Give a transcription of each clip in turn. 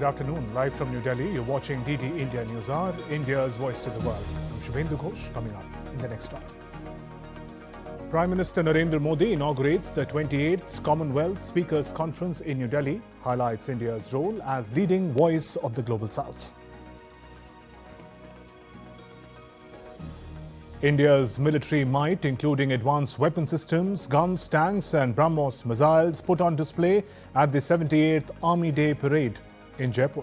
Good afternoon. Live from New Delhi, you're watching DD India Newshour, India's voice to the world. I'm Shubhendu Ghosh, coming up in the next hour. Prime Minister Narendra Modi inaugurates the 28th Commonwealth Speakers Conference in New Delhi, highlights India's role as leading voice of the Global South. India's military might, including advanced weapon systems, guns, tanks and BrahMos missiles, put on display at the 78th Army Day Parade in Jaipur.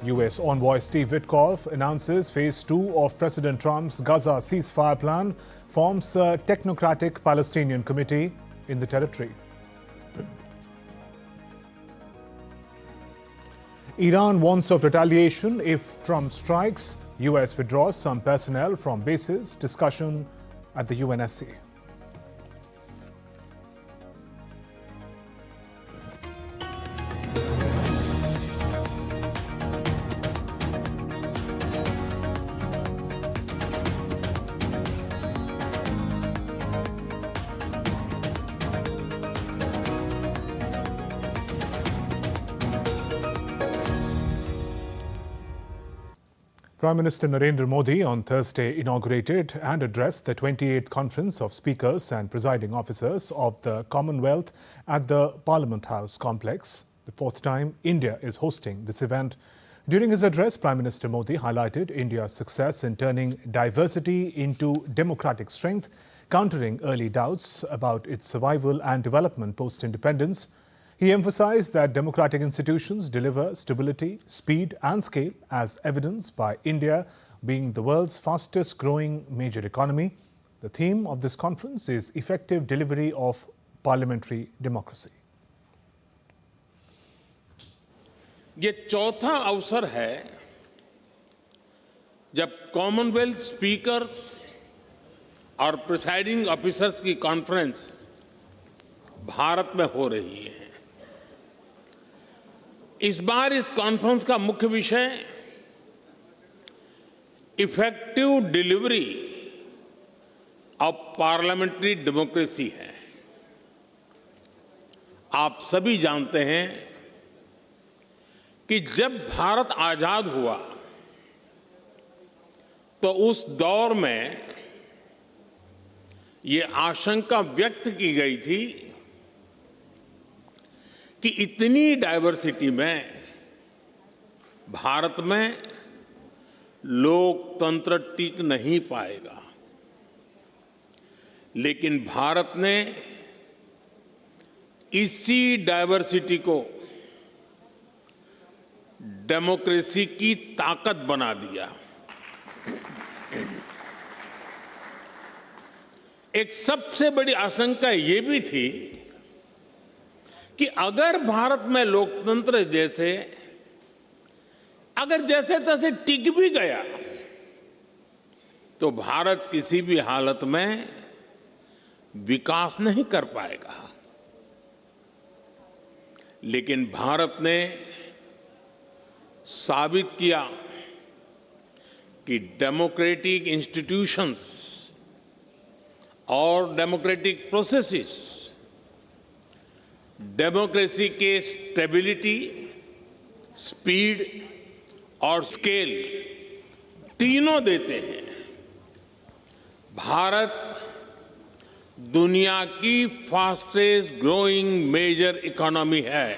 US envoy Steve Witkoff announces phase 2 of President Trump's Gaza ceasefire plan, forms a technocratic Palestinian committee in the territory. Iran warns of retaliation if Trump strikes. US withdraws some personnel from bases. Discussion at the UNSC. Prime Minister Narendra Modi on Thursday inaugurated and addressed the 28th Conference of Speakers and Presiding Officers of the Commonwealth at the Parliament House complex, the fourth time India is hosting this event. During his address, Prime Minister Modi highlighted India's success in turning diversity into democratic strength, countering early doubts about its survival and development post-independence. He emphasized that democratic institutions deliver stability, speed and scale, as evidenced by India being the world's fastest growing major economy. The theme of this conference is effective delivery of parliamentary democracy. ये चौथा अवसर है जब Commonwealth speakers और presiding officers की conference Bharat में हो रही है। इस बार इस कॉन्फ्रेंस का मुख्य विषय effective delivery of parliamentary democracy है। आप सभी जानते हैं कि जब भारत आजाद हुआ तो उस दौर में ये आशंका व्यक्त की गई थी कि इतनी डाइवर्सिटी में भारत में लोकतंत्र टिक नहीं पाएगा। लेकिन भारत ने इसी डाइवर्सिटी को डेमोक्रेसी की ताकत बना दिया। एक सबसे बड़ी आशंका ये भी थी कि अगर भारत में लोकतंत्र अगर जैसे तैसे टिक भी गया तो भारत किसी भी हालत में विकास नहीं कर पाएगा। लेकिन भारत ने साबित किया कि डेमोक्रेटिक इंस्टीट्यूशंस और डेमोक्रेटिक प्रोसेसेस डेमोक्रेसी के स्टेबिलिटी, स्पीड और स्केल तीनों देते हैं। भारत दुनिया की फास्टेस्ट ग्रोइंग मेजर इकोनॉमी है।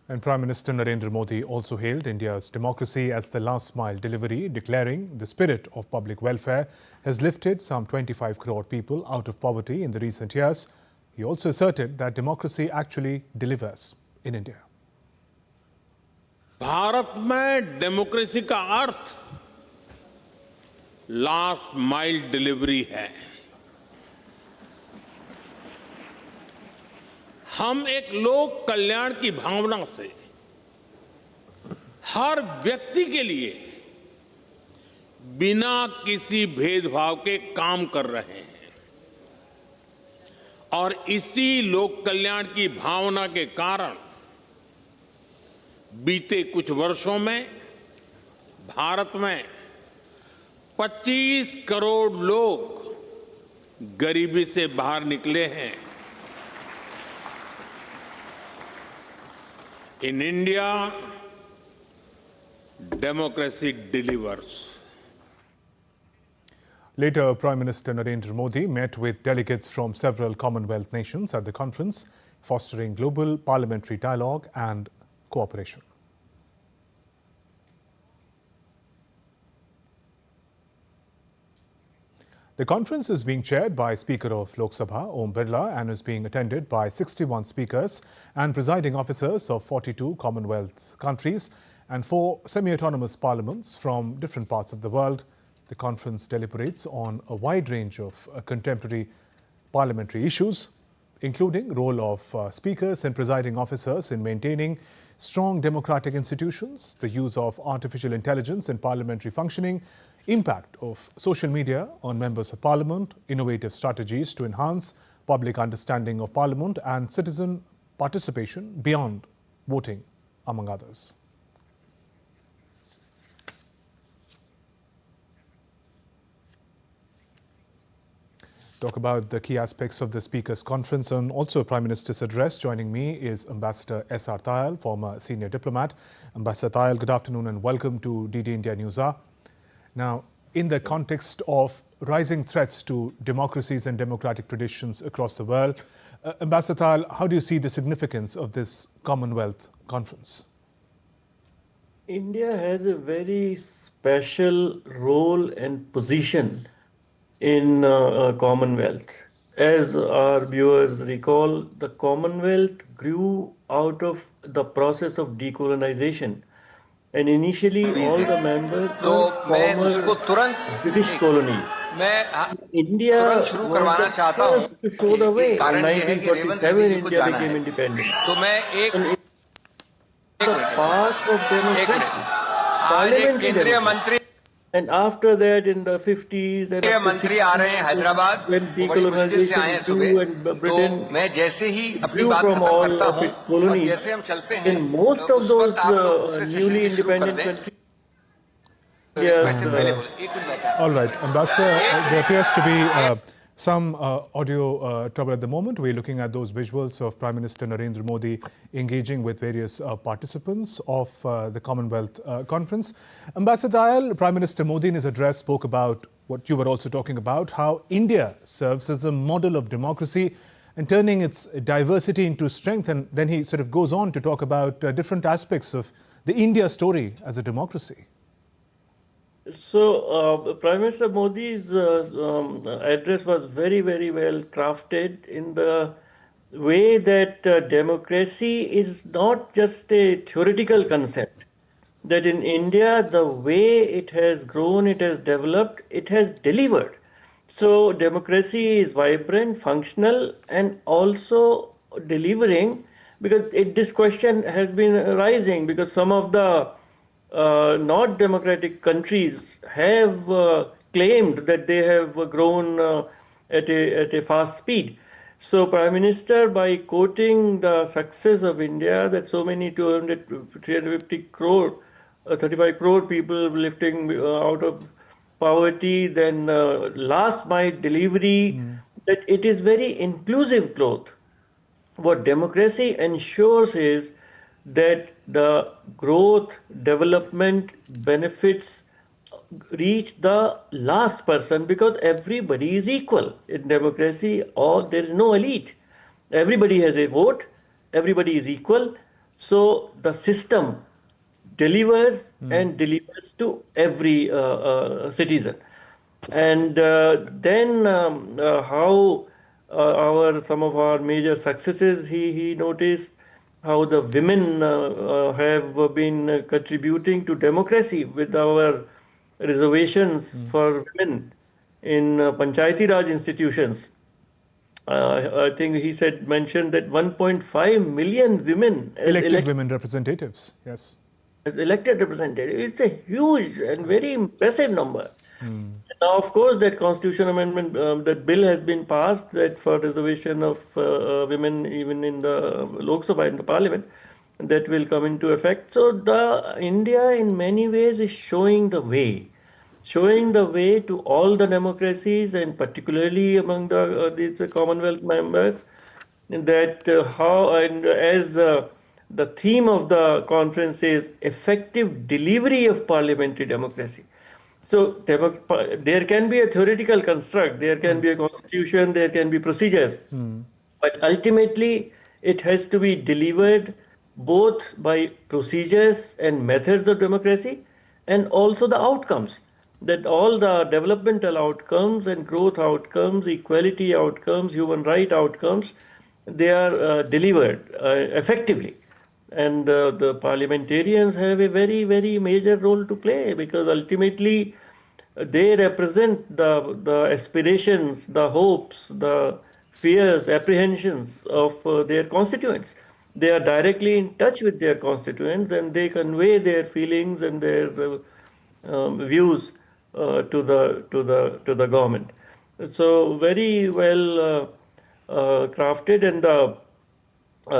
And Prime Minister Narendra Modi also hailed India's democracy as the last mile delivery, declaring the spirit of public welfare has lifted some 25 crore people out of poverty in the recent years. He also asserted that democracy actually delivers in India. Bharat में democracy का अर्थ last mile delivery है। हम एक लोक कल्याण की भावना से हर व्यक्ति के लिए बिना किसी भेदभाव के काम कर रहे हैं और इसी लोक कल्याण की भावना के कारण बीते कुछ वर्षों में भारत में 25 करोड़ लोग गरीबी से बाहर निकले हैं। In India, democracy delivers. Later, Prime Minister Narendra Modi met with delegates from several Commonwealth nations at the conference, fostering global parliamentary dialogue and cooperation. The conference is being chaired by Speaker of Lok Sabha, Om Birla, and is being attended by 61 speakers and presiding officers of 42 Commonwealth countries and 4 semi-autonomous parliaments from different parts of the world. The conference deliberates on a wide range of contemporary parliamentary issues, including role of speakers and presiding officers in maintaining strong democratic institutions, the use of artificial intelligence in parliamentary functioning, impact of social media on members of parliament, innovative strategies to enhance public understanding of parliament and citizen participation beyond voting, among others. Talk about the key aspects of the Speaker's Conference and also Prime Minister's address. Joining me is Ambassador S.R. Tayal, former senior diplomat. Ambassador Tayal, good afternoon and welcome to DD India Newshour. Now, in the context of rising threats to democracies and democratic traditions across the world, Ambassador Tayal, how do you see the significance of this Commonwealth Conference? India has a very special role and position in Commonwealth. As our viewers recall, the Commonwealth grew out of the process of decolonization. And initially, all the members were former British colonies. India was the first to show the way. In 1947, India became independent. And it was the path of democracy, parliamentary democracy. And after that, in the 50s and मंत्री आ रहे हैं हैदराबाद, बड़ी मुश्किल से आए हैं सुबह, तो मैं जैसे ही अपनी बात खत्म करता हूँ और जैसे हम चलते हैं, most of those newly independent countries. All right, Ambassador, there appears to be some audio trouble at the moment. We're looking at those visuals of Prime Minister Narendra Modi engaging with various participants of the Commonwealth Conference. Ambassador Tayal, Prime Minister Modi in his address spoke about what you were also talking about, how India serves as a model of democracy and turning its diversity into strength. And then he sort of goes on to talk about different aspects of the India story as a democracy. So, Prime Minister Modi's address was very, very well crafted in the way that democracy is not just a theoretical concept. That in India, the way it has grown, it has developed, it has delivered. So, democracy is vibrant, functional, and also delivering, because this question has been arising because some of the not democratic countries have claimed that they have grown at a fast speed. So Prime Minister, by quoting the success of India, that so many 350 crore, 35 crore people lifting out of poverty, then last mile delivery, that it is very inclusive growth. What democracy ensures is that the growth, development, benefits reach the last person because everybody is equal. In democracy, there is no elite. Everybody has a vote, everybody is equal. So the system delivers and delivers to every citizen. And then how some of our major successes, he noticed how the women have been contributing to democracy with our reservations for women in Panchayati Raj institutions. I think he mentioned that 1.5 million women Elected women representatives, yes. As elected representatives. It's a huge and very impressive number. Now, of course, that constitutional amendment, that bill has been passed that for reservation of women even in the Lok Sabha, in the parliament, that will come into effect. So India in many ways is showing the way. showing the way to all the democracies and particularly among these Commonwealth members that how and as the theme of the conference is effective delivery of parliamentary democracy. So there can be a theoretical construct, there can be a constitution, there can be procedures, but ultimately it has to be delivered both by procedures and methods of democracy and also the outcomes. That all the developmental outcomes and growth outcomes, equality outcomes, human right outcomes, they are delivered effectively. And the parliamentarians have a very, very major role to play because ultimately they represent the aspirations, the hopes, the fears, apprehensions of their constituents. They are directly in touch with their constituents and they convey their feelings and their views to the government. So very well crafted, and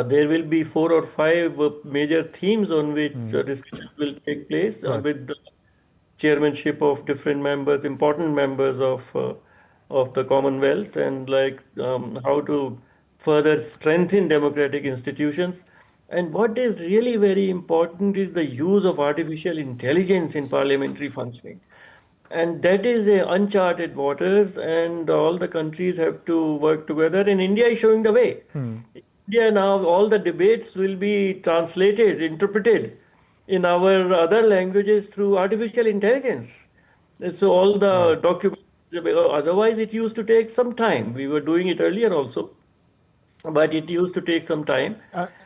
there will be 4 or 5 major themes on which discussion will take place with the chairmanship of different members, important members of the Commonwealth, and like how to further strengthen democratic institutions. And what is really very important is the use of artificial intelligence in parliamentary functioning. And that is uncharted waters, and all the countries have to work together. And India is showing the way. India now, all the debates will be translated, interpreted in our other languages through artificial intelligence. So all the documents, otherwise it used to take some time. We were doing it earlier also, but it used to take some time.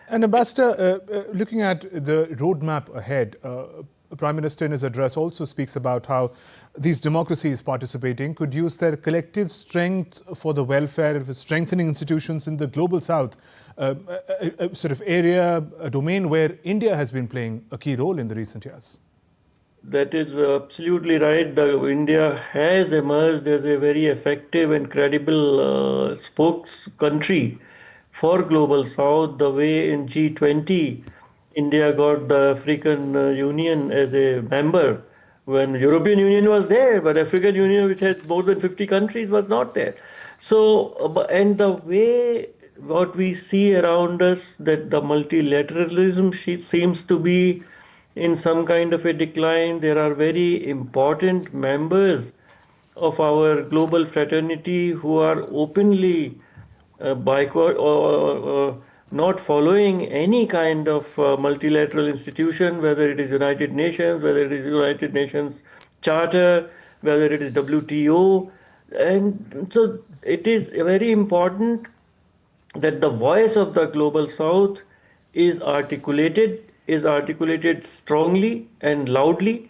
And Ambassador, looking at the roadmap ahead, Prime Minister in his address also speaks about how these democracies participating could use their collective strength for the welfare of strengthening institutions in the global south, a sort of area, a domain where India has been playing a key role in the recent years. That is absolutely right. India has emerged as a very effective and credible spokes country for Global South, the way in G20 India got the African Union as a member when the European Union was there, but African Union, which has more than 50 countries, was not there. So, and the way what we see around us, that the multilateralism seems to be in some kind of a decline. There are very important members of our global fraternity who are openly boycott or not following any kind of multilateral institution, whether it is United Nations, whether it is United Nations Charter, whether it is WTO. And so it is very important that the voice of the Global South is articulated strongly and loudly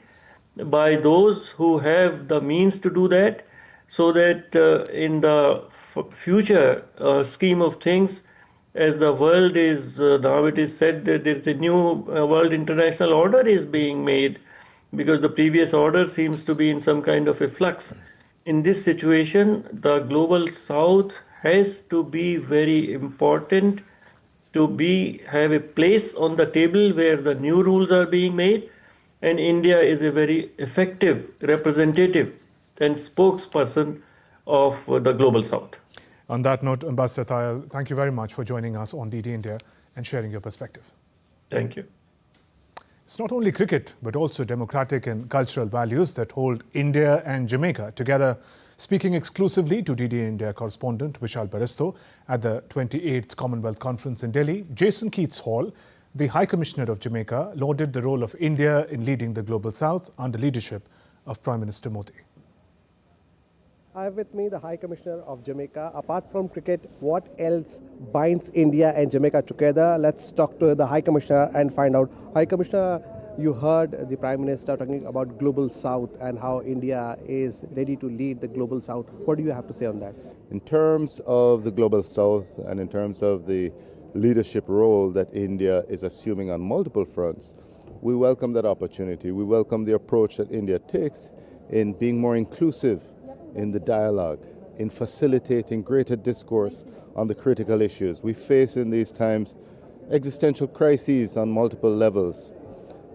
by those who have the means to do that, so that in the future scheme of things, as the world is now, it is said that there is a new world international order is being made, because the previous order seems to be in some kind of a flux. In this situation, the Global South has to be very important to have a place on the table where the new rules are being made, and India is a very effective representative and spokesperson of the Global South. On that note, Ambassador Tayal, thank you very much for joining us on DD India and sharing your perspective. Thank you. It's not only cricket, but also democratic and cultural values that hold India and Jamaica together. Speaking exclusively to DD India correspondent Vishal Baristo at the 28th Commonwealth Conference in Delhi, Jason Keats Hall, the High Commissioner of Jamaica, lauded the role of India in leading the Global South under leadership of Prime Minister Modi. I have with me the High Commissioner of Jamaica. Apart from cricket, what else binds India and Jamaica together? Let's talk to the High Commissioner and find out. High Commissioner, you heard the Prime Minister talking about Global South and how India is ready to lead the Global South. What do you have to say on that? In terms of the Global South and in terms of the leadership role that India is assuming on multiple fronts, we welcome that opportunity. We welcome the approach that India takes in being more inclusive in the dialogue, in facilitating greater discourse on the critical issues. We face in these times existential crises on multiple levels,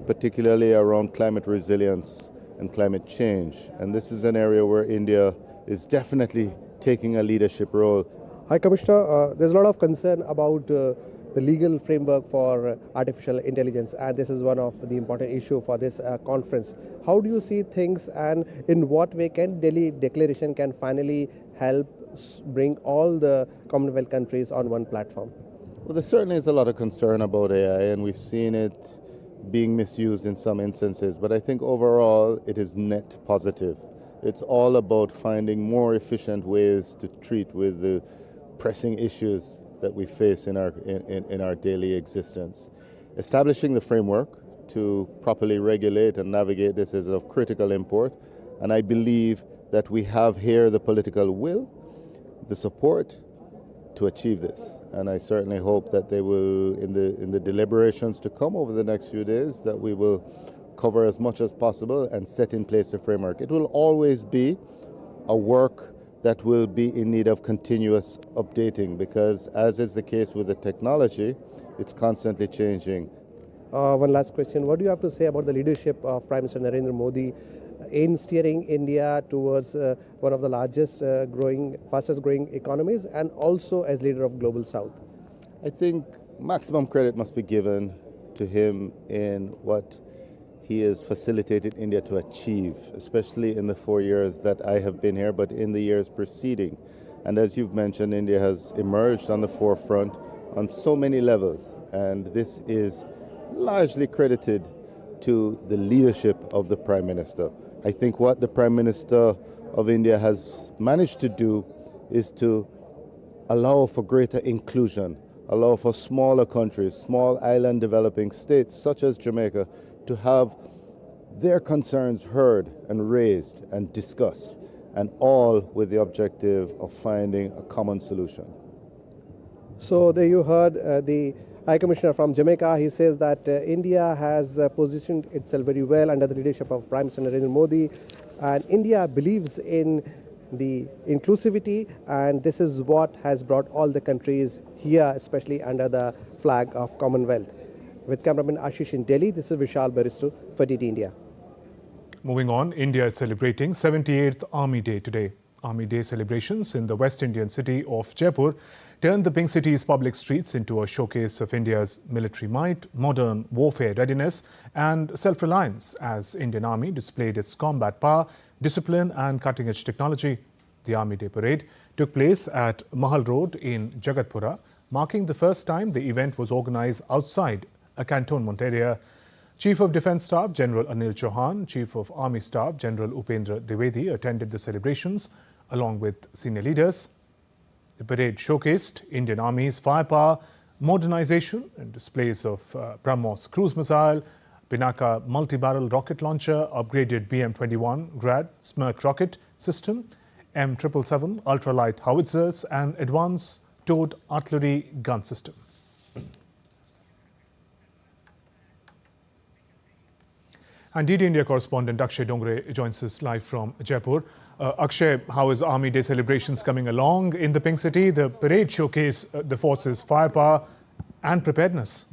particularly around climate resilience and climate change. And this is an area where India is definitely taking a leadership role. High Commissioner, there's a lot of concern about the legal framework for artificial intelligence, and this is one of the important issue for this conference. How do you see things, and in what way can Delhi Declaration can finally help bring all the Commonwealth countries on one platform? Well, there certainly is a lot of concern about AI, and we've seen it being misused in some instances, but I think overall it is net positive. It's all about finding more efficient ways to treat with the pressing issues that we face in our daily existence. Establishing the framework to properly regulate and navigate this is of critical import, and I believe that we have here the political will, the support to achieve this. And I certainly hope that they will, in the deliberations to come over the next few days, that we will cover as much as possible and set in place a framework. It will always be a work that will be in need of continuous updating, because as is the case with the technology, it's constantly changing. One last question. What do you have to say about the leadership of Prime Minister Narendra Modi in steering India towards one of the fastest growing economies, and also as leader of Global South? I think maximum credit must be given to him in what he has facilitated India to achieve, especially in the 4 years that I have been here, but in the years preceding. And as you've mentioned, India has emerged on the forefront on so many levels, and this is largely credited to the leadership of the Prime Minister. I think what the Prime Minister of India has managed to do is to allow for greater inclusion, allow for smaller countries, small island developing states such as Jamaica, to have their concerns heard and raised and discussed, and all with the objective of finding a common solution. So there you heard the High Commissioner from Jamaica. He says that India has positioned itself very well under the leadership of Prime Minister Narendra Modi, and India believes in the inclusivity, and this is what has brought all the countries here, especially under the flag of Commonwealth. With cameraman Ashish in Delhi, this is Vishal Baristu for DT India. Moving on, India is celebrating 78th Army Day today. Army Day celebrations in the West Indian city of Jaipur turned the Pink City's public streets into a showcase of India's military might, modern warfare readiness and self-reliance as Indian Army displayed its combat power, discipline and cutting-edge technology. The Army Day parade took place at Mahal Road in Jagatpura, marking the first time the event was organized outside a cantonment area. Chief of Defence Staff General Anil Chauhan, Chief of Army Staff General Upendra Dwivedi attended the celebrations along with senior leaders. The parade showcased Indian Army's firepower, modernization and displays of BrahMos cruise missile, Pinaka multi-barrel rocket launcher, upgraded BM-21 Grad Smirk rocket system, M777 ultralight howitzers and advanced towed artillery gun system. And DT India correspondent Akshay Dongre joins us live from Jaipur. Akshay, how is Army Day celebrations coming along in the Pink City? The parade showcased the force's firepower and preparedness.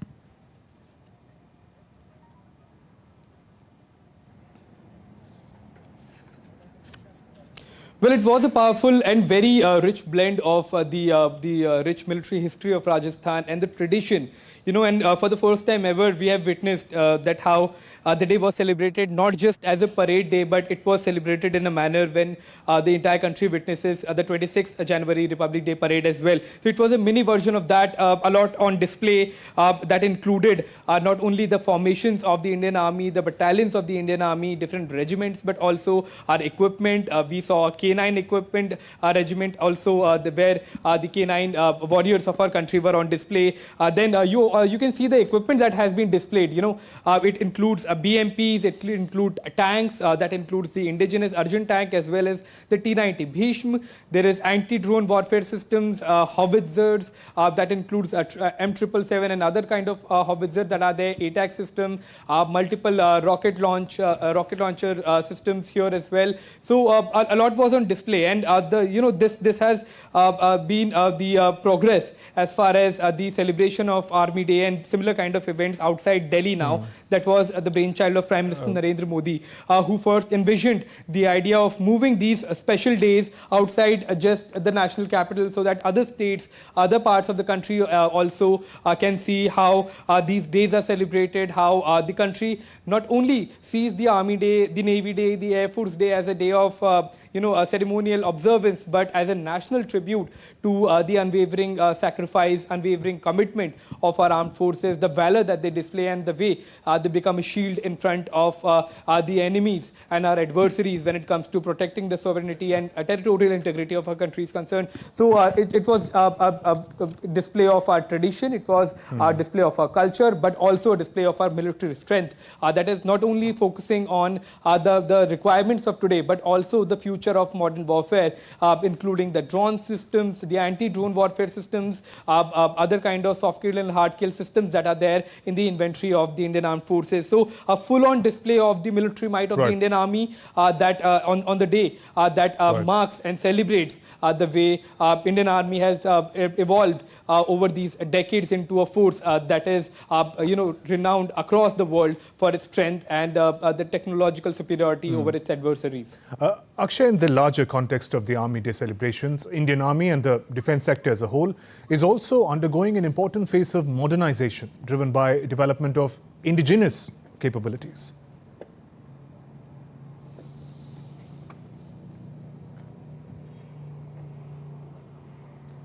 Well, it was a powerful and very rich blend of the rich military history of Rajasthan and the tradition. You know, and for the first time ever, we have witnessed that how the day was celebrated not just as a parade day, but it was celebrated in a manner when the entire country witnesses the 26th January Republic Day parade as well. So it was a mini version of that, a lot on display that included not only the formations of the Indian Army, the battalions of the Indian Army, different regiments, but also our equipment. We saw a K9 equipment regiment also where the K9 warriors of our country were on display. Then you can see the equipment that has been displayed. You know, it includes BMPs, it includes tanks, that includes the indigenous Arjun tank as well as the T-90 Bhishma. There is anti-drone warfare systems, howitzers, that includes M777 and other kind of howitzer that are there, ATAC system, multiple rocket launcher systems here as well. So a lot was on display, and this has been the progress as far as the celebration of Army Army Day and similar kind of events outside Delhi now. That was the brainchild of Prime Minister Narendra Modi, who first envisioned the idea of moving these special days outside just the national capital so that other states, other parts of the country also can see how these days are celebrated, how the country not only sees the Army Day, the Navy Day, the Air Force Day as a day of a ceremonial observance, but as a national tribute to the unwavering sacrifice, unwavering commitment of our armed forces, the valor that they display and the way they become a shield in front of the enemies and our adversaries when it comes to protecting the sovereignty and territorial integrity of our country is concerned. So it was a display of our tradition, it was a display of our culture, but also a display of our military strength that is not only focusing on the requirements of today, but also the future of modern warfare, including the drone systems, the anti-drone warfare systems, other kind of soft kill and hard kill systems that are there in the inventory of the Indian Armed Forces. So a full-on display of the military might of the Indian Army that on the day that marks and celebrates the way Indian Army has evolved over these decades into a force that is renowned across the world for its strength and the technological superiority over its adversaries. Akshay, in the larger context of the Army Day celebrations, Indian Army and the defence sector as a whole is also undergoing an important phase of modernization driven by development of indigenous capabilities.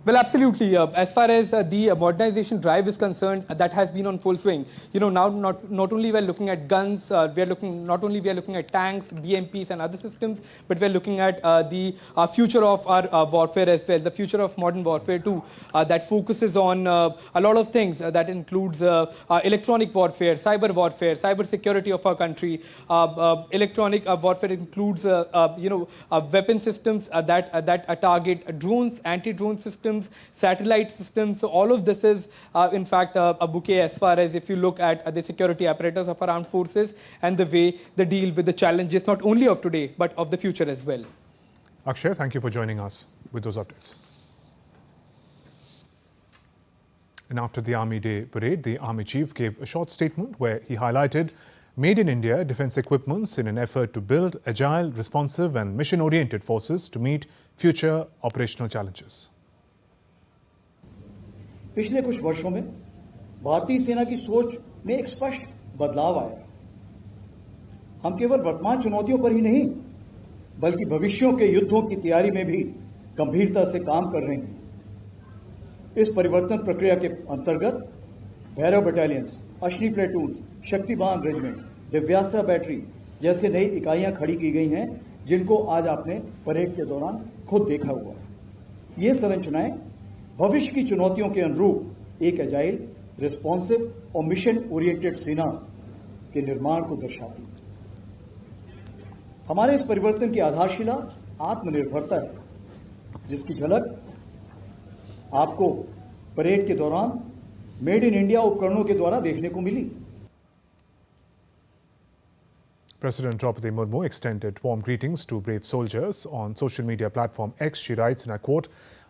Well, absolutely. As far as the modernization drive is concerned, that has been on full swing. Now not only we are looking at guns, we are looking at tanks, BMPs, and other systems, but we are looking at the future of our warfare as well, the future of modern warfare too, that focuses on a lot of things. That includes electronic warfare, cyber security of our country. Electronic warfare includes weapon systems that target drones, anti-drone systems, satellite systems. So all of this is in fact a bouquet as far as if you look at the security apparatus of our armed forces and the way they deal with the challenges not only of today but of the future as well. Akshay, thank you for joining us with those updates. And after the Army Day parade, the Army Chief gave a short statement where he highlighted Made in India defence equipments in an effort to build agile, responsive and mission-oriented forces to meet future operational challenges. पिछले कुछ वर्षों में भारतीय सेना की सोच में एक स्पष्ट बदलाव आया। हम केवल वर्तमान चुनौतियों पर ही नहीं बल्कि भविष्यों के युद्धों की तैयारी में भी गंभीरता से काम कर रहे हैं। इस परिवर्तन प्रक्रिया के अंतर्गत Bhairav battalions, Ashwini platoon, Shaktibaan regiment, Divyastra battery जैसे नई इकाइयां खड़ी की गई हैं जिनको आज आपने परेड के दौरान खुद देखा हुआ है। ये संरचनाएं भविष्य की चुनौतियों के अनुरूप एक एजाइल, रिस्पॉन्सिव और मिशन ओरिएंटेड सेना के निर्माण को दर्शाती है। हमारे इस परिवर्तन की आधारशिला आत्मनिर्भरता है, जिसकी झलक आपको परेड के दौरान मेड इन इंडिया उपकरणों के द्वारा देखने को मिली। President Draupadi Murmu extended warm greetings to brave soldiers on social media platform X. She writes, and I quote,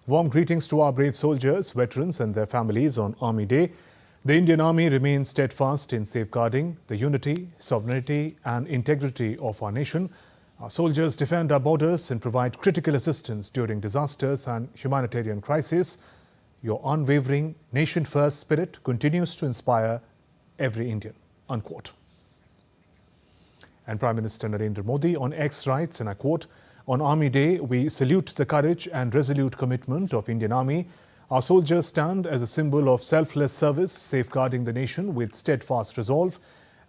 "Warm greetings to our brave soldiers, veterans and their families on Army Day. The Indian Army remains steadfast in safeguarding the unity, sovereignty and integrity of our nation. Our soldiers defend our borders and provide critical assistance during disasters and humanitarian crises. Your unwavering nation-first spirit continues to inspire every Indian." Unquote. And Prime Minister Narendra Modi on X writes, and I quote, "On Army Day, we salute the courage and resolute commitment of Indian Army. Our soldiers stand as a symbol of selfless service, safeguarding the nation with steadfast resolve.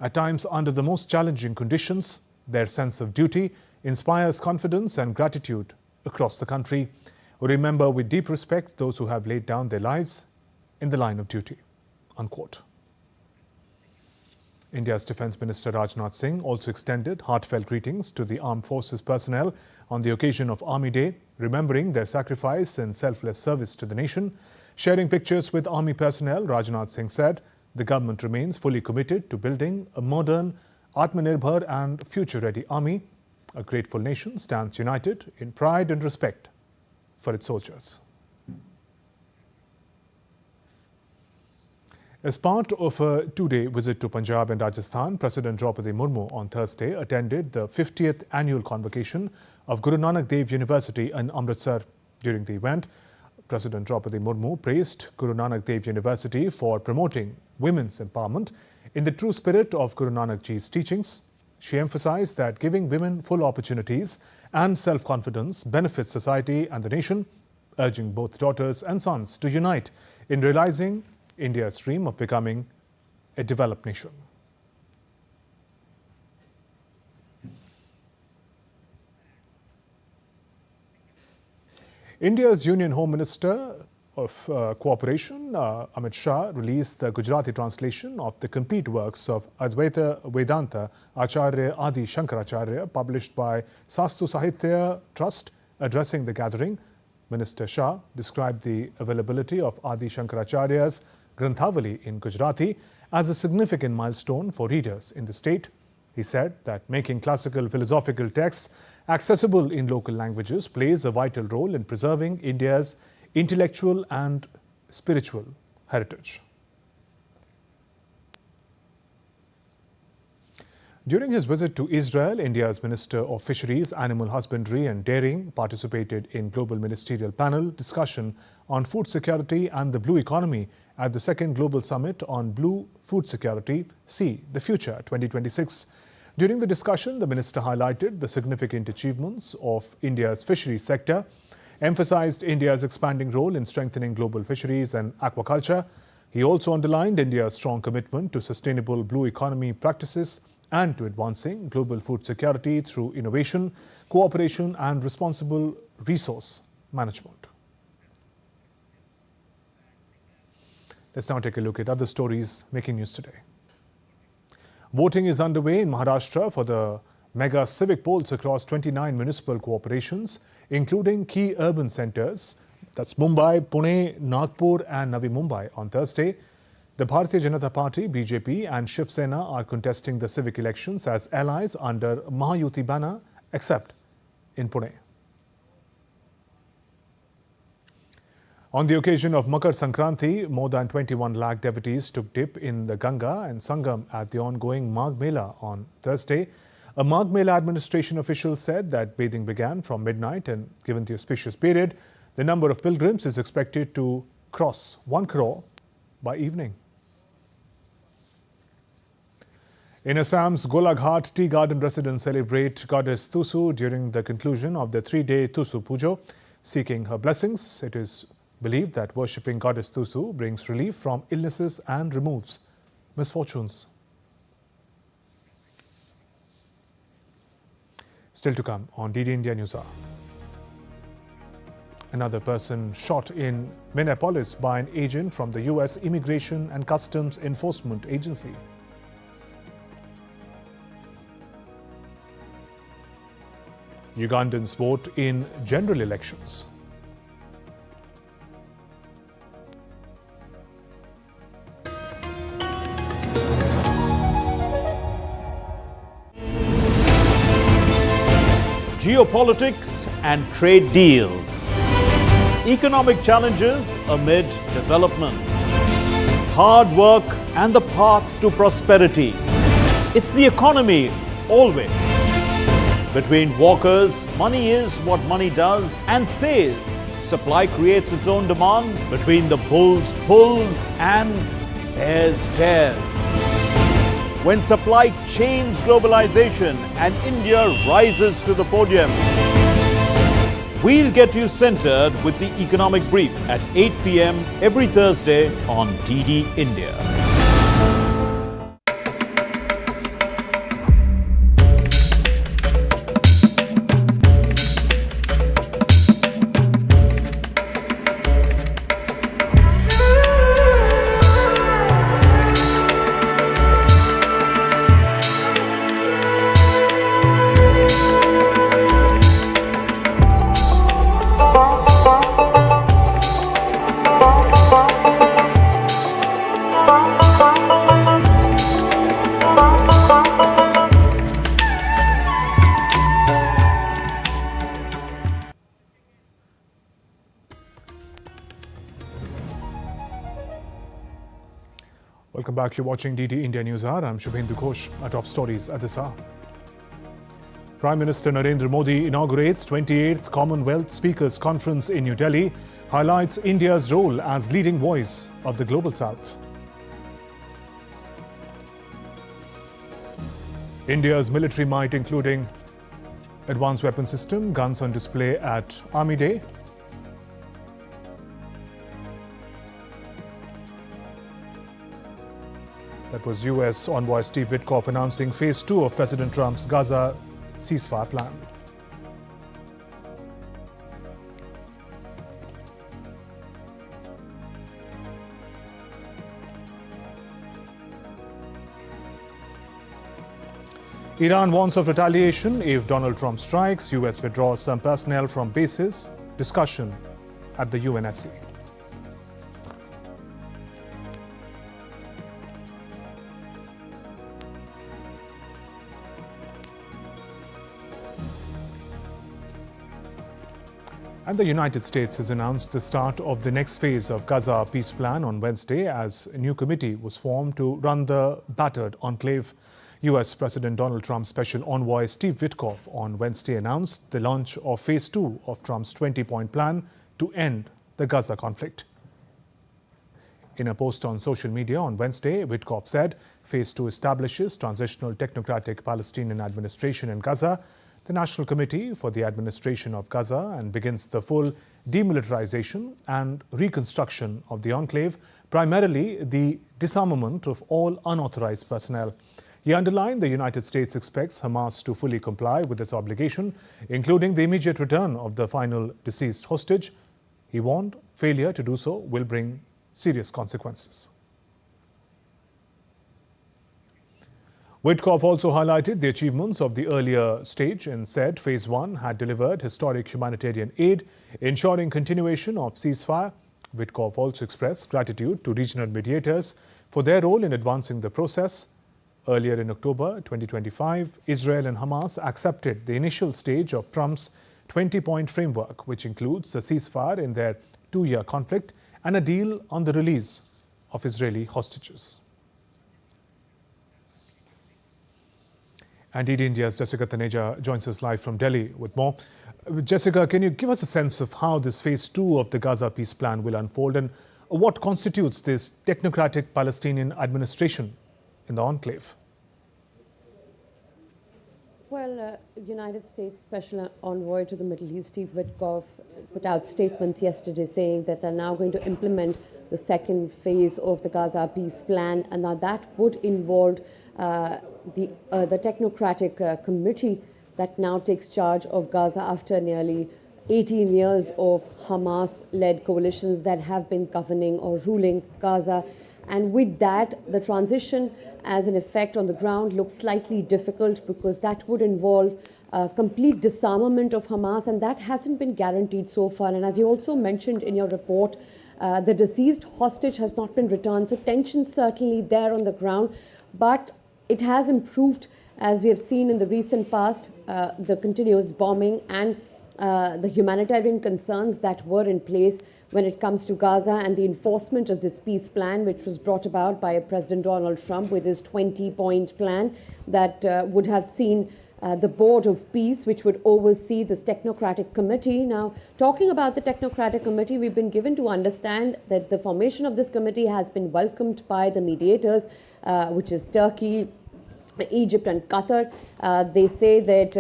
At times under the most challenging conditions, their sense of duty inspires confidence and gratitude across the country. We remember with deep respect those who have laid down their lives in the line of duty." Unquote. India's Defence Minister Rajnath Singh also extended heartfelt greetings to the Armed Forces personnel on the occasion of Army Day, remembering their sacrifice and selfless service to the nation. Sharing pictures with Army personnel, Rajnath Singh said, "The government remains fully committed to building a modern, Atmanirbhar and future-ready army. A grateful nation stands united in pride and respect for its soldiers." As part of a two-day visit to Punjab and Rajasthan, President Draupadi Murmu on Thursday attended the 50th annual convocation of Guru Nanak Dev University in Amritsar. During the event, President Draupadi Murmu praised Guru Nanak Dev University for promoting women's empowerment in the true spirit of Guru Nanak Ji's teachings. She emphasized that giving women full opportunities and self-confidence benefits society and the nation, urging both daughters and sons to unite in realizing India's dream of becoming a developed nation. India's Union Home Minister of Cooperation, Amit Shah, released the Gujarati translation of the complete works of Advaita Vedanta Acharya Adi Shankaracharya, published by Sastu Sahitya Trust. Addressing the gathering, Minister Shah described the availability of Adi Shankaracharya's Granthavali in Gujarati as a significant milestone for readers in the state. He said that making classical philosophical texts accessible in local languages plays a vital role in preserving India's intellectual and spiritual heritage. During his visit to Israel, India's Minister of Fisheries, Animal Husbandry and Dairying participated in global ministerial panel discussion on food security and the blue economy at the second Global Summit on Blue Food Security, See the Future 2026. During the discussion, the minister highlighted the significant achievements of India's fisheries sector, emphasized India's expanding role in strengthening global fisheries and aquaculture. He also underlined India's strong commitment to sustainable blue economy practices and to advancing global food security through innovation, cooperation and responsible resource management. Let's now take a look at other stories making news today. Voting is underway in Maharashtra for the mega civic polls across 29 municipal corporations, including key urban centers, that's Mumbai, Pune, Nagpur and Navi Mumbai on Thursday. The Bharatiya Janata Party, BJP and Shiv Sena are contesting the civic elections as allies under Mahayuti banner, except in Pune. On the occasion of Makar Sankranti, more than 21 lakh devotees took dip in the Ganga and Sangam at the ongoing Magh Mela on Thursday. A Magh Mela administration official said that bathing began from midnight, and given the auspicious period, the number of pilgrims is expected to cross 1 crore by evening. In Assam's Golaghat Tea Garden residents celebrate Goddess Tusu during the conclusion of the 3-day Tusu Pujo, seeking her blessings. It is believed that worshipping Goddess Tusu brings relief from illnesses and removes misfortunes. Still to come on DD India Newshour. Another person shot in Minneapolis by an agent from the US Immigration and Customs Enforcement Agency. Ugandans vote in general elections. Geopolitics and trade deals. Economic challenges amid development. Hard work and the path to prosperity. It's the economy always. Between walkers, money is what money does and says. Supply creates its own demand. Between the bulls pulls and bears tears. When supply chains globalization and India rises to the podium. We'll get you centered with the Economic Brief at 8 p.m. every Thursday on DD India. Welcome back. You're watching DD India Newshour. I'm Shubhendu Ghosh. Our top stories at this hour. Prime Minister Narendra Modi inaugurates 28th Commonwealth Speakers Conference in New Delhi, highlights India's role as leading voice of the Global South. India's military might, including advanced weapon system, guns on display at Army Day. That was US envoy Steve Witkoff announcing phase 2 of President Trump's Gaza ceasefire plan. Iran warns of retaliation if Donald Trump strikes. US withdraws some personnel from bases. Discussion at the UNSC. And the United States has announced the start of the next phase of Gaza peace plan on Wednesday as a new committee was formed to run the battered enclave. US President Donald Trump's special envoy Steve Witkoff on Wednesday announced the launch of phase 2 of Trump's 20-point plan to end the Gaza conflict. In a post on social media on Wednesday, Witkoff said phase 2 establishes transitional technocratic Palestinian administration in Gaza, the National Committee for the Administration of Gaza, and begins the full demilitarization and reconstruction of the enclave, primarily the disarmament of all unauthorized personnel. He underlined the United States expects Hamas to fully comply with its obligation, including the immediate return of the final deceased hostage. He warned failure to do so will bring serious consequences. Witkoff also highlighted the achievements of the earlier stage and said phase 1 had delivered historic humanitarian aid, ensuring continuation of ceasefire. Witkoff also expressed gratitude to regional mediators for their role in advancing the process. Earlier in October 2025, Israel and Hamas accepted the initial stage of Trump's 20-point framework, which includes a ceasefire in their 2-year conflict and a deal on the release of Israeli hostages. And India's Jessica Taneja joins us live from Delhi with more. Jessica, can you give us a sense of how this phase 2 of the Gaza peace plan will unfold and what constitutes this technocratic Palestinian administration in the enclave? Well, United States Special Envoy to the Middle East, Steve Witkoff, put out statements yesterday saying that they're now going to implement the second phase of the Gaza peace plan, and now that would involve the technocratic committee that now takes charge of Gaza after nearly 18 years of Hamas-led coalitions that have been governing or ruling Gaza. And with that, the transition as an effect on the ground looks slightly difficult because that would involve complete disarmament of Hamas, and that hasn't been guaranteed so far. And as you also mentioned in your report, the deceased hostage has not been returned. So tensions certainly there on the ground, but it has improved as we have seen in the recent past, the continuous bombing and the humanitarian concerns that were in place when it comes to Gaza and the enforcement of this peace plan, which was brought about by President Donald Trump with his 20-point plan that would have seen the Board of Peace, which would oversee this technocratic committee. Now, talking about the technocratic committee, we've been given to understand that the formation of this committee has been welcomed by the mediators, which is Turkey, Egypt and Qatar. They say that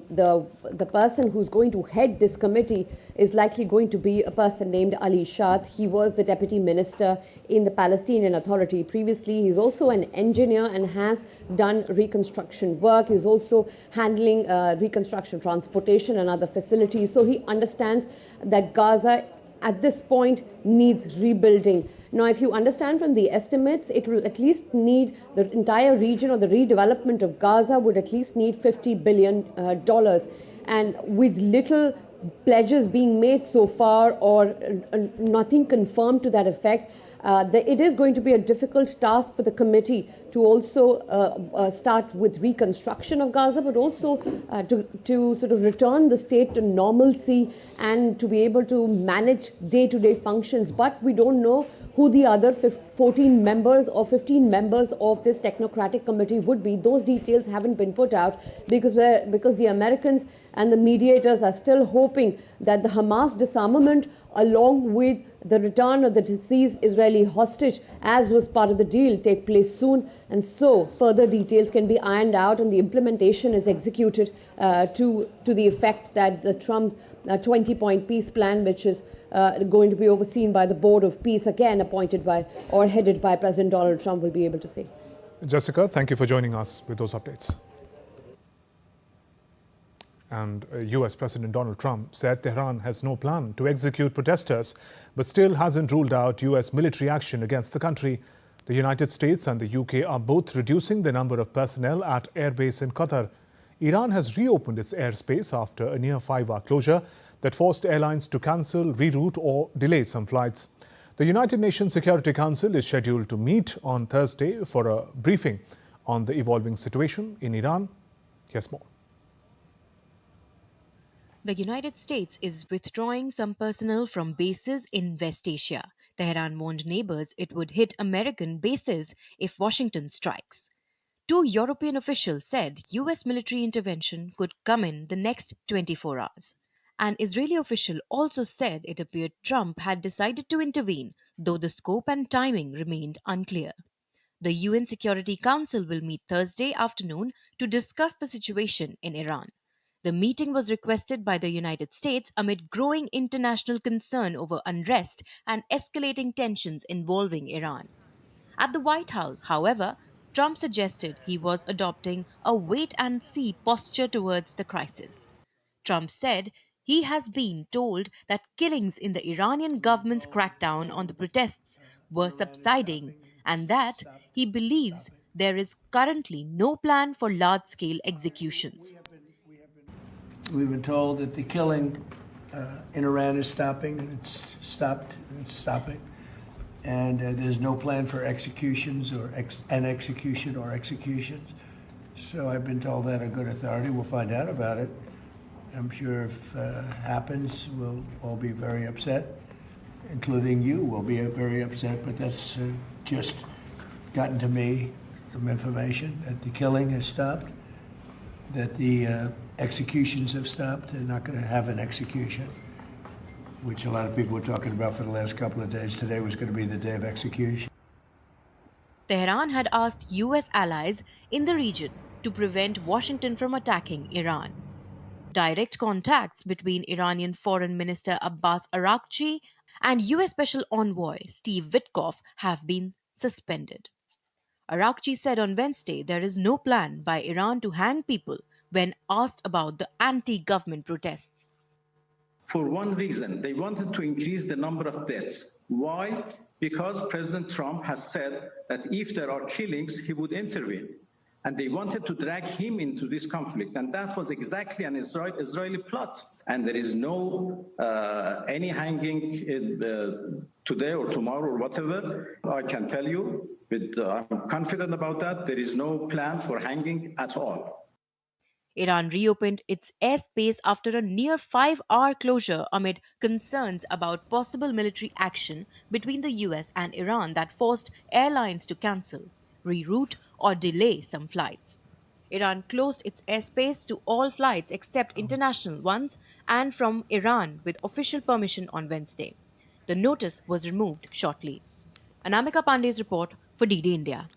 the person who's going to head this committee is likely going to be a person named Ali Shad. He was the deputy minister in the Palestinian Authority previously. He's also an engineer and has done reconstruction work. He's also handling reconstruction, transportation and other facilities. So he understands that Gaza at this point needs rebuilding. Now, if you understand from the estimates, it will at least need, the entire region or the redevelopment of Gaza would at least need $50 billion. And with little pledges being made so far or nothing confirmed to that effect, it is going to be a difficult task for the committee to also start with reconstruction of Gaza, but also to sort of return the state to normalcy and to be able to manage day-to-day functions. But we don't know who who the other 14 members or 15 members of this technocratic committee would be. Those details haven't been put out because the Americans and the mediators are still hoping that the Hamas disarmament, along with the return of the deceased Israeli hostage, as was part of the deal, take place soon. And so further details can be ironed out and the implementation is executed to the effect that the Trump's 20-point peace plan, which is going to be overseen by the Board of Peace, again appointed by or headed by President Donald Trump, will be able to say. Jessica, thank you for joining us with those updates. And US President Donald Trump said Tehran has no plan to execute protesters, but still hasn't ruled out US military action against the country. The United States and the UK are both reducing the number of personnel at airbase in Qatar. Iran has reopened its airspace after a near 5-hour closure that forced airlines to cancel, reroute or delay some flights. The United Nations Security Council is scheduled to meet on Thursday for a briefing on the evolving situation in Iran. Here's more. The United States is withdrawing some personnel from bases in West Asia. Tehran warned neighbors it would hit American bases if Washington strikes. 2 European officials said US military intervention could come in the next 24 hours. An Israeli official also said it appeared Trump had decided to intervene, though the scope and timing remained unclear. The UN Security Council will meet Thursday afternoon to discuss the situation in Iran. The meeting was requested by the United States amid growing international concern over unrest and escalating tensions involving Iran. At the White House, however, Trump suggested he was adopting a wait and see posture towards the crisis. Trump said he has been told that killings in the Iranian government's crackdown on the protests were subsiding and that he believes there is currently no plan for large scale executions. We've been told that the killing in Iran is stopping, and it's stopped, and it's stopping. And there's no plan for executions or an execution or executions. So I've been told that on good authority. We'll find out about it. I'm sure if it happens, we'll all be very upset, including you will be very upset, but that's just gotten to me, some information that the killing has stopped, that the executions have stopped. They're not going to have an execution, which a lot of people were talking about for the last couple of days. Today was going to be the day of execution. Tehran had asked US allies in the region to prevent Washington from attacking Iran. Direct contacts between Iranian Foreign Minister Abbas Araghchi and US Special Envoy Steve Witkoff have been suspended. Araghchi said on Wednesday there is no plan by Iran to hang people when asked about the anti-government protests. For one reason, they wanted to increase the number of deaths. Why? Because President Trump has said that if there are killings, he would intervene. And they wanted to drag him into this conflict. And that was exactly an Israeli plot. And there is no any hanging today or tomorrow or whatever. I can tell you, I'm confident about that, there is no plan for hanging at all. Iran reopened its airspace after a near 5-hour closure amid concerns about possible military action between the US and Iran that forced airlines to cancel, reroute, or delay some flights. Iran closed its airspace to all flights except international ones and from Iran with official permission on Wednesday. The notice was removed shortly. Anamika Pandey's report for DD India.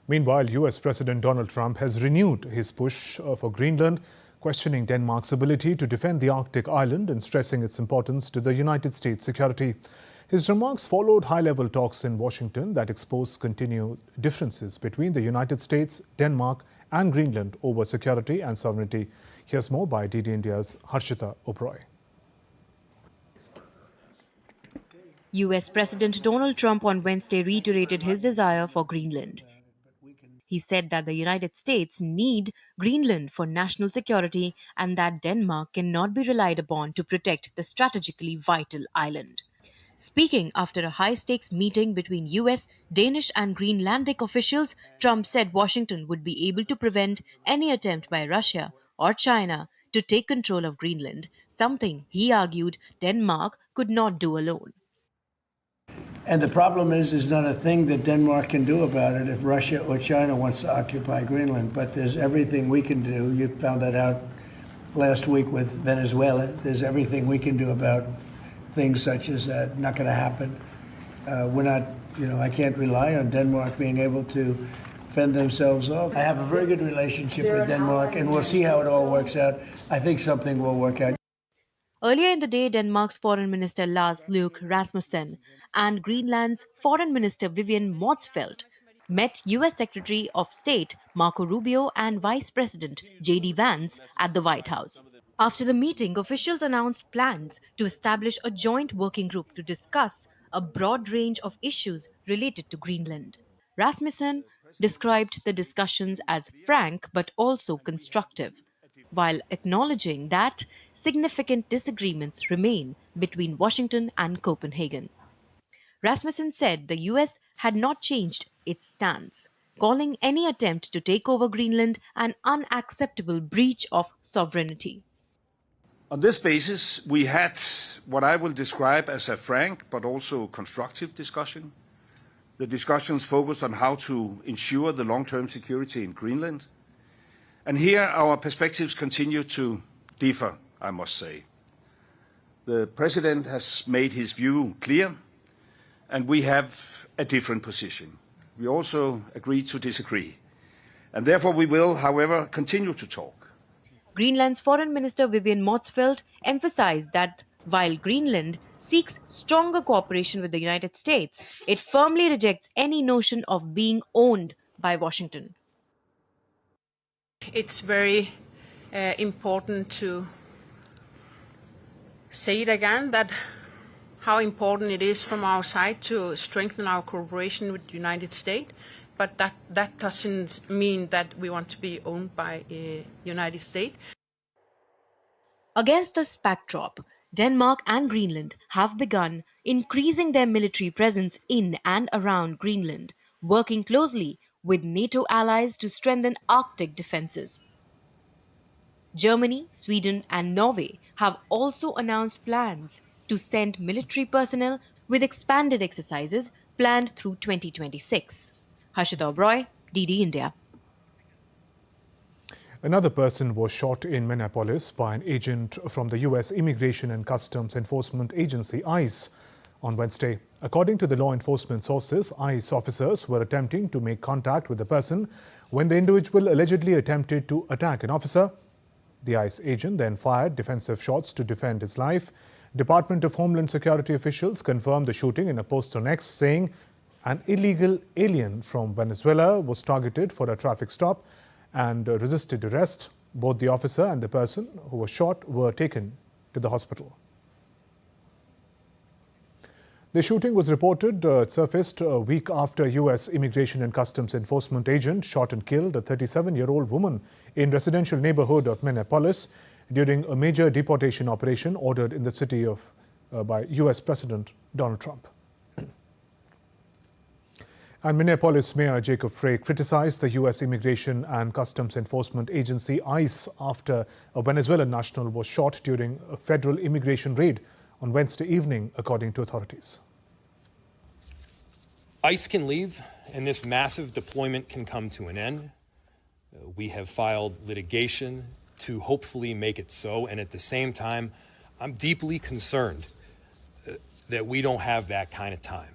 Meanwhile, US President Donald Trump has renewed his push for Greenland, questioning Denmark's ability to defend the Arctic island and stressing its importance to the United States' security. His remarks followed high-level talks in Washington that exposed continued differences between the United States, Denmark and Greenland over security and sovereignty. Here's more by DD India's Harshita Oberoi. US President Donald Trump on Wednesday reiterated his desire for Greenland. He said that the United States need Greenland for national security and that Denmark cannot be relied upon to protect the strategically vital island. Speaking after a high-stakes meeting between US, Danish and Greenlandic officials, Trump said Washington would be able to prevent any attempt by Russia or China to take control of Greenland, something he argued Denmark could not do alone. And the problem is, there's not a thing that Denmark can do about it if Russia or China wants to occupy Greenland. But there's everything we can do. You found that out last week with Venezuela. There's everything we can do about things such as that. Not going to happen. We're not, I can't rely on Denmark being able to fend themselves off. I have a very good relationship with Denmark, and we'll see how it all works out. I think something will work out. Earlier in the day, Denmark's Foreign Minister Lars Løkke Rasmussen and Greenland's Foreign Minister Vivian Motzfeldt met US Secretary of State Marco Rubio and Vice President J.D. Vance at the White House. After the meeting, officials announced plans to establish a joint working group to discuss a broad range of issues related to Greenland. Rasmussen described the discussions as frank but also constructive, while acknowledging that significant disagreements remain between Washington and Copenhagen. Rasmussen said the US had not changed its stance, calling any attempt to take over Greenland an unacceptable breach of sovereignty. On this basis, we had what I will describe as a frank but also constructive discussion. The discussions focused on how to ensure the long-term security in Greenland. And here our perspectives continue to differ, I must say. The President has made his view clear, and we have a different position. We also agree to disagree. And therefore we will, however, continue to talk. Greenland's Foreign Minister Vivian Motzfeldt emphasized that while Greenland seeks stronger cooperation with the United States, it firmly rejects any notion of being owned by Washington. It's very important to say it again, that how important it is from our side to strengthen our cooperation with the United States, but that doesn't mean that we want to be owned by the United States. Against this backdrop, Denmark and Greenland have begun increasing their military presence in and around Greenland, working closely with NATO allies to strengthen Arctic defenses. Germany, Sweden, and Norway have also announced plans to send military personnel with expanded exercises planned through 2026. Harshita Oberoi, DD India. Another person was shot in Minneapolis by an agent from the U.S. Immigration and Customs Enforcement Agency, ICE, on Wednesday. According to the law enforcement sources, ICE officers were attempting to make contact with the person when the individual allegedly attempted to attack an officer. The ICE agent then fired defensive shots to defend his life. Department of Homeland Security officials confirmed the shooting in a post on X, saying an illegal alien from Venezuela was targeted for a traffic stop and resisted arrest. Both the officer and the person who was shot were taken to the hospital. The shooting was reported surfaced a week after U.S. Immigration and Customs Enforcement agent shot and killed a 37-year-old woman in residential neighborhood of Minneapolis during a major deportation operation ordered in the city by U.S. President Donald Trump. And Minneapolis Mayor Jacob Frey criticized the U.S. Immigration and Customs Enforcement Agency, ICE, after a Venezuelan national was shot during a federal immigration raid on Wednesday evening, according to authorities. ICE can leave, and this massive deployment can come to an end. We have filed litigation to hopefully make it so, and at the same time, I'm deeply concerned that we don't have that kind of time.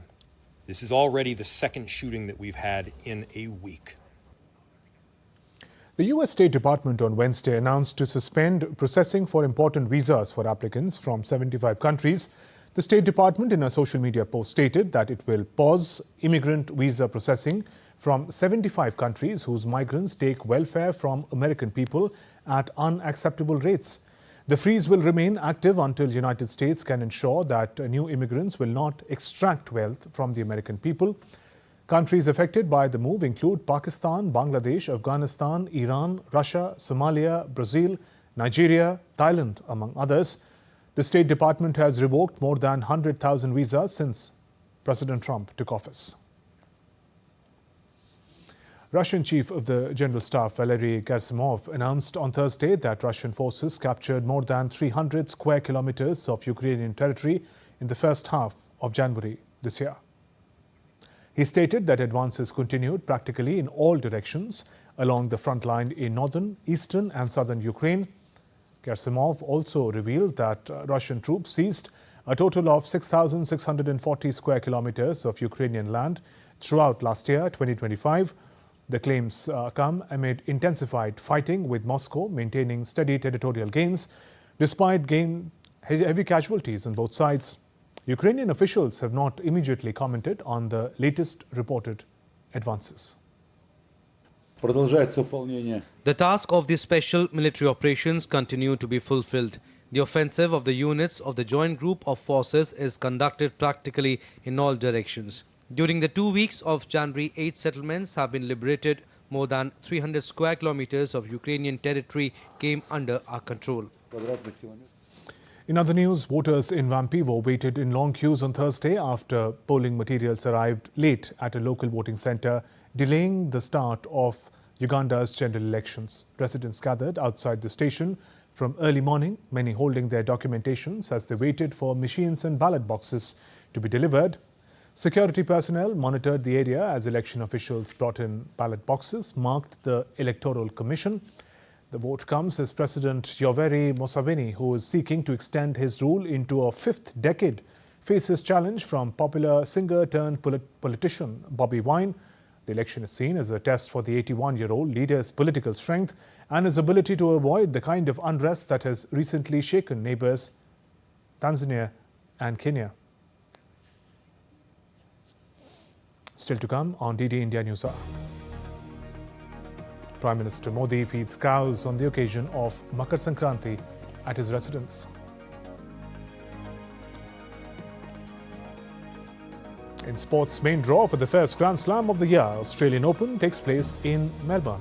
This is already the second shooting that we've had in a week. The U.S. State Department on Wednesday announced to suspend processing for important visas for applicants from 75 countries. The State Department, in a social media post, stated that it will pause immigrant visa processing from 75 countries whose migrants take welfare from American people at unacceptable rates. The freeze will remain active until the United States can ensure that new immigrants will not extract wealth from the American people. Countries affected by the move include Pakistan, Bangladesh, Afghanistan, Iran, Russia, Somalia, Brazil, Nigeria, Thailand, among others. The State Department has revoked more than 100,000 visas since President Trump took office. Russian Chief of the General Staff Valery Gerasimov announced on Thursday that Russian forces captured more than 300 square kilometers of Ukrainian territory in the first half of January this year. He stated that advances continued practically in all directions along the front line in northern, eastern and southern Ukraine. Gerasimov also revealed that Russian troops seized a total of 6,640 square kilometers of Ukrainian land throughout last year, 2025. The claims come amid intensified fighting, with Moscow maintaining steady territorial gains despite heavy casualties on both sides. Ukrainian officials have not immediately commented on the latest reported advances. The task of the special military operations continue to be fulfilled. The offensive of the units of the Joint Group of Forces is conducted practically in all directions. During the 2 weeks of January, 8 settlements have been liberated. More than 300 square kilometers of Ukrainian territory came under our control. In other news, voters in Vancouver waited in long queues on Thursday after polling materials arrived late at a local voting centre, delaying the start of Uganda's general elections. Residents gathered outside the station from early morning, many holding their documentations as they waited for machines and ballot boxes to be delivered. Security personnel monitored the area as election officials brought in ballot boxes, marked the Electoral Commission. The vote comes as President Yoweri Museveni, who is seeking to extend his rule into a fifth decade, faces challenge from popular singer-turned-politician Bobi Wine. The election is seen as a test for the 81-year-old leader's political strength and his ability to avoid the kind of unrest that has recently shaken neighbours Tanzania and Kenya. Still to come on DD India Newshour. Prime Minister Modi feeds cows on the occasion of Makar Sankranti at his residence. In sports, main draw for the first Grand Slam of the year, Australian Open, takes place in Melbourne.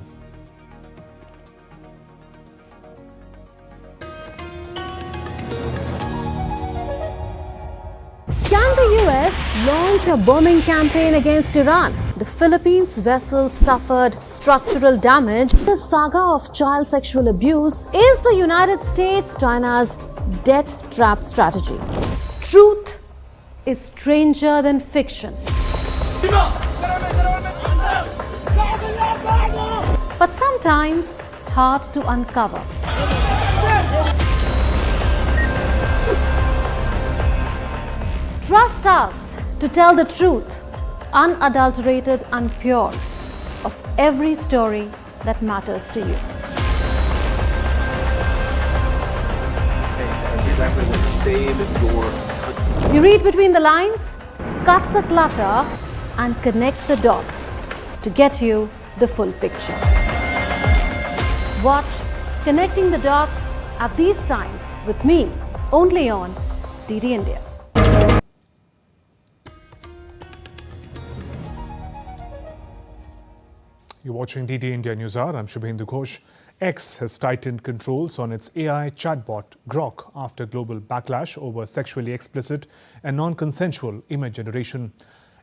Can the US launch a bombing campaign against Iran? The Philippines vessel suffered structural damage. The saga of child sexual abuse is the United States China's debt trap strategy. Truth is stranger than fiction. But sometimes hard to uncover. Trust us to tell the truth, unadulterated and pure, of every story that matters to you. You read between the lines, cut the clutter, and connect the dots to get you the full picture. Watch Connecting the Dots at these times with me, only on DD India. You're watching DD India Newshour. I'm Shubhendu Ghosh. X has tightened controls on its AI chatbot Grok after global backlash over sexually explicit and non-consensual image generation.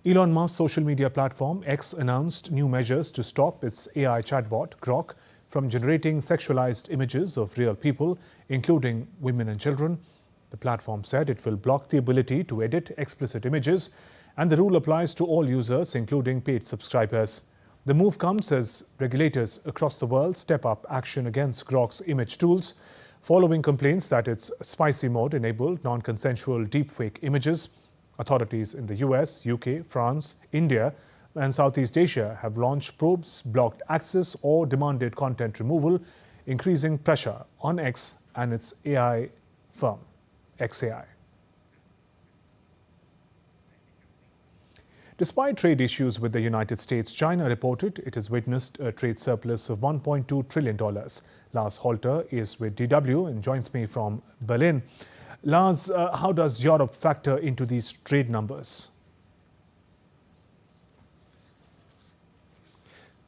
Elon Musk's social media platform X announced new measures to stop its AI chatbot Grok from generating sexualized images of real people, including women and children. The platform said it will block the ability to edit explicit images, and the rule applies to all users, including paid subscribers. The move comes as regulators across the world step up action against Grok's image tools, following complaints that its spicy mode enabled non-consensual deepfake images. Authorities in the US, UK, France, India, and Southeast Asia have launched probes, blocked access, or demanded content removal, increasing pressure on X and its AI firm, XAI. Despite trade issues with the United States, China reported it has witnessed a trade surplus of $1.2 trillion. Lars Holter is with DW and joins me from Berlin. Lars, how does Europe factor into these trade numbers?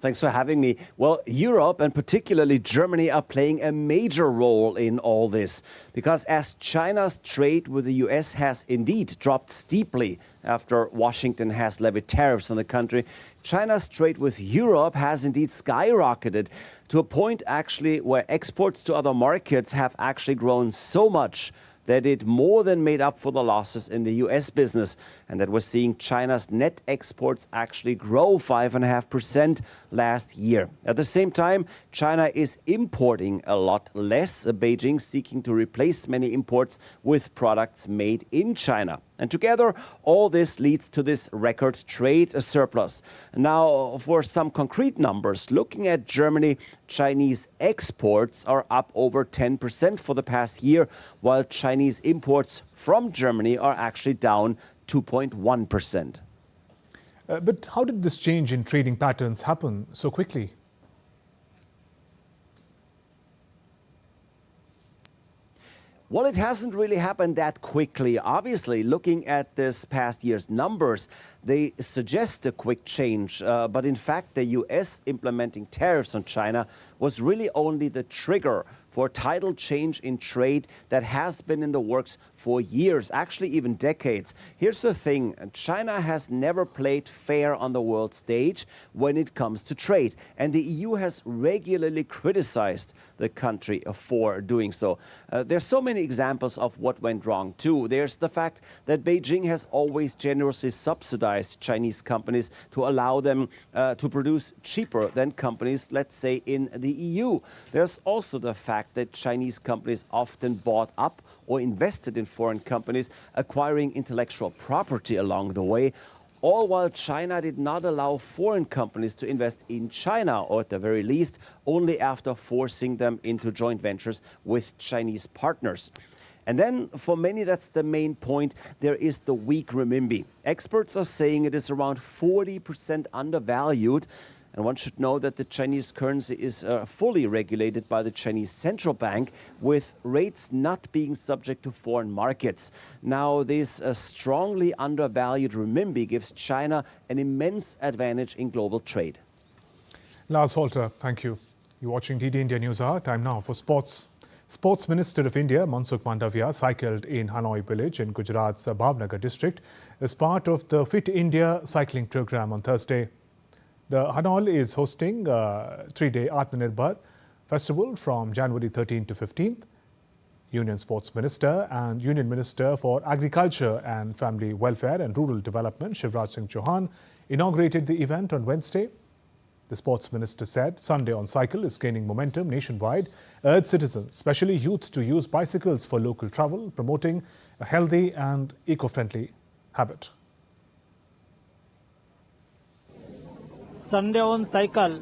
Thanks for having me. Well, Europe and particularly Germany are playing a major role in all this because as China's trade with the US has indeed dropped steeply after Washington has levied tariffs on the country, China's trade with Europe has indeed skyrocketed to a point actually where exports to other markets have actually grown so much that it more than made up for the losses in the US business, and that we're seeing China's net exports actually grow 5.5% last year. At the same time, China is importing a lot less, Beijing seeking to replace many imports with products made in China. And together, all this leads to this record trade surplus. Now, for some concrete numbers, looking at Germany, Chinese exports are up over 10% for the past year, while Chinese imports from Germany are actually down 2.1%. But how did this change in trading patterns happen so quickly? Well, it hasn't really happened that quickly. Obviously, looking at this past year's numbers, they suggest a quick change. But in fact, the US implementing tariffs on China was really only the trigger for a tidal change in trade that has been in the works for years, actually even decades. Here's the thing, China has never played fair on the world stage when it comes to trade, and the EU has regularly criticized the country for doing so. There's so many examples of what went wrong too. There's the fact that Beijing has always generously subsidized Chinese companies to allow them to produce cheaper than companies, let's say, in the EU. There's also the fact that Chinese companies often bought up or invested in foreign companies, acquiring intellectual property along the way, all while China did not allow foreign companies to invest in China, or at the very least, only after forcing them into joint ventures with Chinese partners. And then, for many, that's the main point, there is the weak renminbi. Experts are saying it is around 40% undervalued. And one should know that the Chinese currency is fully regulated by the Chinese central bank, with rates not being subject to foreign markets. Now, this strongly undervalued renminbi gives China an immense advantage in global trade. Lars Holter, thank you. You're watching DD India Newshour. Time now for sports. Sports Minister of India, Mansukh Mandavia, cycled in Hanoi village in Gujarat's Bhavnagar district as part of the Fit India cycling program on Thursday. The Hanoi is hosting a 3-day Atmanirbhar festival from January 13th to 15th. Union Sports Minister and Union Minister for Agriculture and Family Welfare and Rural Development, Shivraj Singh Chauhan, inaugurated the event on Wednesday. The Sports Minister said Sunday on Cycle is gaining momentum nationwide, urged citizens, especially youth, to use bicycles for local travel, promoting a healthy and eco-friendly habit. Sunday on cycle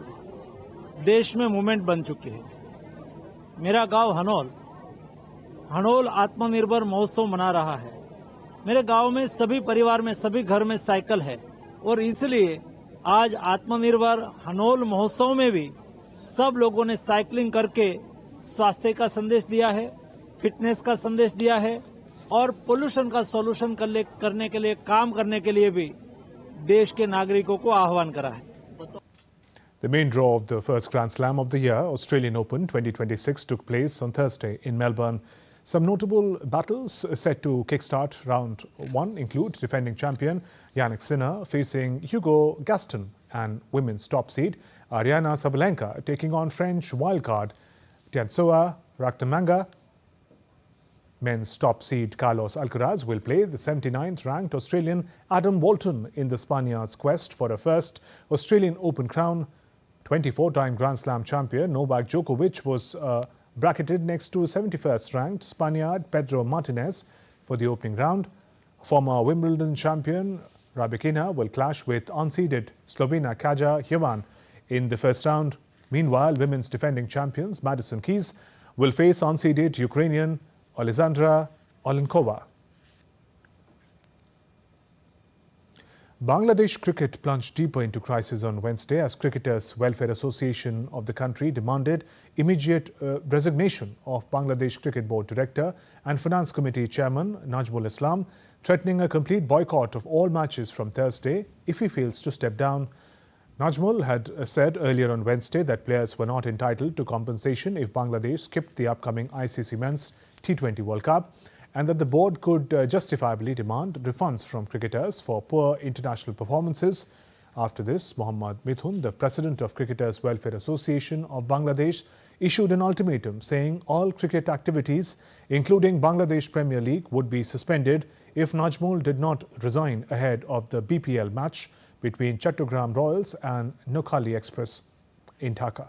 देश में movement बन चुकी है। मेरा गांव हनोल आत्मनिर्भर महोत्सव मना रहा है। मेरे गांव में सभी परिवार में, सभी घर में साइकिल है, और इसलिए आज आत्मनिर्भर हनोल महोत्सव में भी सब लोगों ने साइकिलिंग करके स्वास्थ्य का संदेश दिया है, फिटनेस का संदेश दिया है, और पोल्यूशन का सॉल्यूशन करने के लिए, काम करने के लिए भी देश के नागरिकों को आह्वान करा है। The main draw of the first Grand Slam of the year, Australian Open 2026, took place on Thursday in Melbourne. Some notable battles set to kickstart round 1 include defending champion Jannik Sinner facing Hugo Gaston and women's top seed Aryna Sabalenka taking on French wildcard Tiansua Raktamanga. Men's top seed Carlos Alcaraz will play the 79th ranked Australian Adam Walton in the Spaniard's quest for a first Australian Open crown. 24-time Grand Slam champion Novak Djokovic was bracketed next to 71st ranked Spaniard Pedro Martinez for the opening round. Former Wimbledon champion Rabikina will clash with unseeded Slovenia Kaja Human in the first round. Meanwhile, women's defending champions Madison Keys will face unseeded Ukrainian Alexandra Olenkova. Bangladesh cricket plunged deeper into crisis on Wednesday as Cricketers' Welfare Association of the country demanded immediate resignation of Bangladesh Cricket Board Director and Finance Committee Chairman Najmul Islam, threatening a complete boycott of all matches from Thursday if he fails to step down. Najmul had said earlier on Wednesday that players were not entitled to compensation if Bangladesh skipped the upcoming ICC Men's T20 World Cup, and that the board could justifiably demand refunds from cricketers for poor international performances. After this, Mohammad Mithun, the president of Cricketers' Welfare Association of Bangladesh, issued an ultimatum saying all cricket activities, including Bangladesh Premier League, would be suspended if Najmul did not resign ahead of the BPL match between Chattogram Royals and Noakhali Express in Dhaka.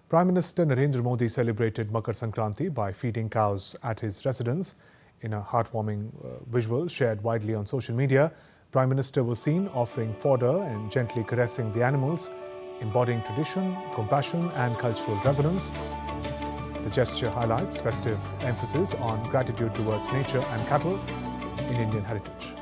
Prime Minister Narendra Modi celebrated Makar Sankranti by feeding cows at his residence. In a heartwarming visual shared widely on social media, Prime Minister was seen offering fodder and gently caressing the animals, embodying tradition, compassion and cultural reverence. The gesture highlights festive emphasis on gratitude towards nature and cattle in Indian heritage.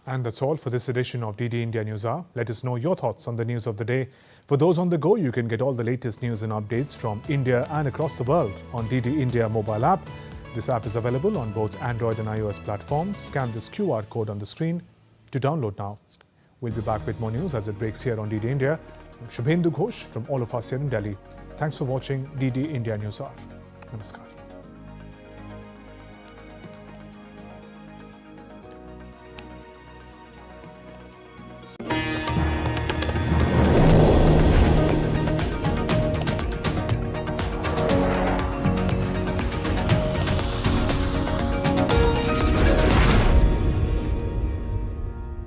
And that's all for this edition of DD India Newshour. Let us know your thoughts on the news of the day. For those on the go, you can get all the latest news and updates from India and across the world on DD India mobile app. This app is available on both Android and iOS platforms. Scan this QR code on the screen to download now. We'll be back with more news as it breaks here on DD India. I'm Shubhendu Ghosh from all of us here in Delhi. Thanks for watching DD India Newshour. Namaskar.